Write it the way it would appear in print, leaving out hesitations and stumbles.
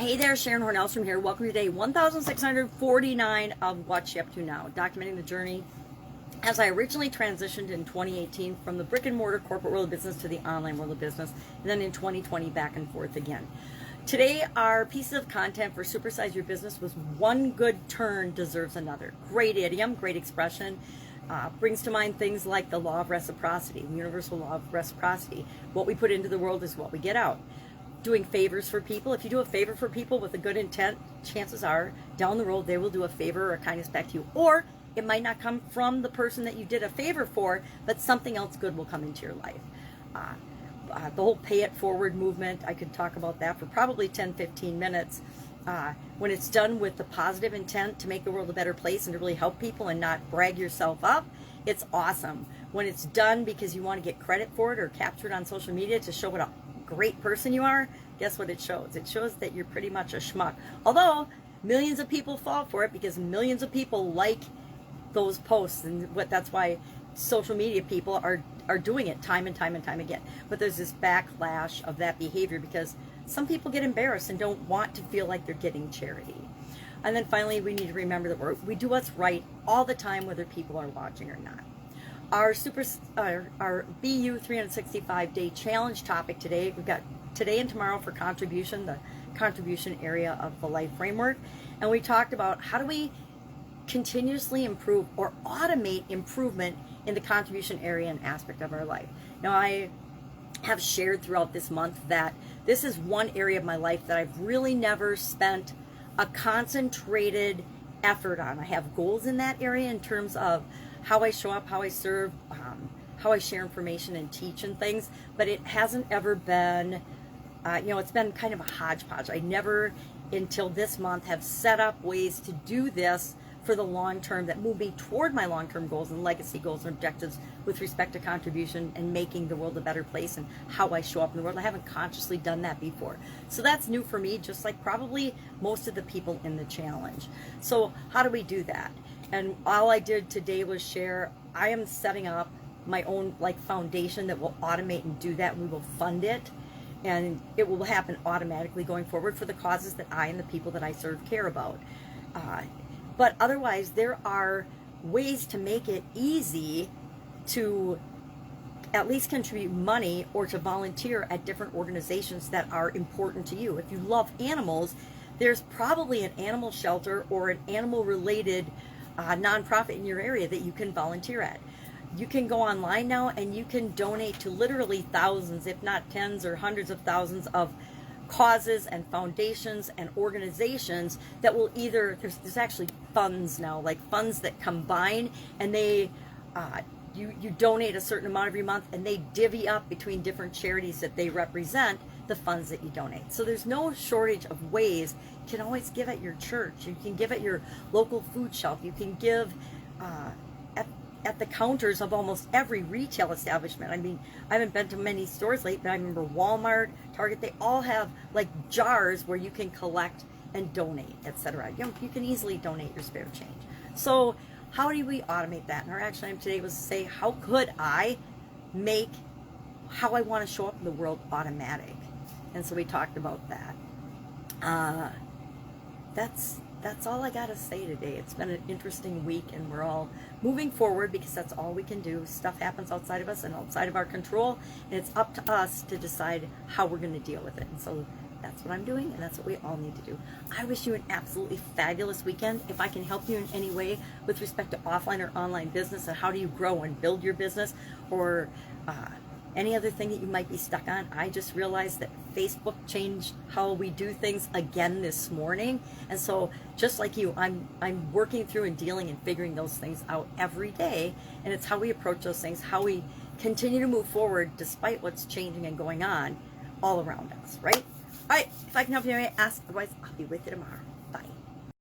Hey there, Sharon Horne-Ellstrom here. Welcome to day 1649 of What's You Up To Now, documenting the journey as I originally transitioned in 2018 from the brick and mortar corporate world of business to the online world of business, and then in 2020 back and forth again. Today, our piece of content for Supersize Your Business was one good turn deserves another. Great idiom, great expression. Brings to mind things like the law of reciprocity, the universal law of reciprocity. What we put into the world is what we get out. Doing favors for people. If you do a favor for people with a good intent, chances are down the road they will do a favor or a kindness back to you. Or it might not come from the person that you did a favor for, but something else good will come into your life. The whole pay it forward movement, I could talk about that for probably 10-15 minutes. When it's done with the positive intent to make the world a better place and to really help people and not brag yourself up, it's awesome. When it's done because you want to get credit for it or captured on social media to show what a great person you are, guess what it shows? It shows that you're pretty much a schmuck. Although millions of people fall for it because millions of people like those posts, and that's why social media people are doing it time and time and time again. But there's this backlash of that behavior because some people get embarrassed and don't want to feel like they're getting charity. And then finally, we need to remember that we do what's right all the time, whether people are watching or not. Our BU 365-day challenge topic today, we've got today and tomorrow for contribution, the contribution area of the life framework. And we talked about how do we continuously improve or automate improvement in the contribution area and aspect of our life. Now, I have shared throughout this month that this is one area of my life that I've really never spent a concentrated effort on. I have goals in that area in terms of how I show up, how I serve, how I share information and teach and things, but it hasn't ever been, it's been kind of a hodgepodge. I never, until this month, have set up ways to do this for the long term that move me toward my long-term goals and legacy goals and objectives with respect to contribution and making the world a better place and how I show up in the world. I haven't consciously done that before. So that's new for me, just like probably most of the people in the challenge. So how do we do that? And all I did today was share, I am setting up my own foundation that will automate and do that. And we will fund it, and it will happen automatically going forward for the causes that I and the people that I serve care about. But otherwise, there are ways to make it easy to at least contribute money or to volunteer at different organizations that are important to you. If you love animals, there's probably an animal shelter or an animal-related nonprofit in your area that you can volunteer at. You can go online now and you can donate to literally thousands, if not tens or hundreds of thousands of causes and foundations and organizations that will either, there's actually funds now, like funds that combine, and they you donate a certain amount every month and they divvy up between different charities that they represent the funds that you donate. So there's no shortage of ways. You can always give at your church, you can give at your local food shelf, you can give at the counters of almost every retail establishment. I mean, I haven't been to many stores lately, but I remember Walmart, Target, they all have jars where you can collect and donate, etc. You can easily donate your spare change. So how do we automate that? And our action item today was to say, how could I make how I want to show up in the world automatic? And so we talked about that. That's all I gotta say today. It's been an interesting week, and we're all moving forward because that's all we can do. Stuff happens outside of us and outside of our control, and it's up to us to decide how we're going to deal with it. And so that's what I'm doing, and that's what we all need to do. I wish you an absolutely fabulous weekend. If I can help you in any way with respect to offline or online business and how do you grow and build your business, or any other thing that you might be stuck on. I just realized that Facebook changed how we do things again this morning. And so just like you, I'm working through and dealing and figuring those things out every day. And it's how we approach those things, how we continue to move forward despite what's changing and going on all around us, right? All right, if I can help you, ask. Otherwise, I'll be with you tomorrow.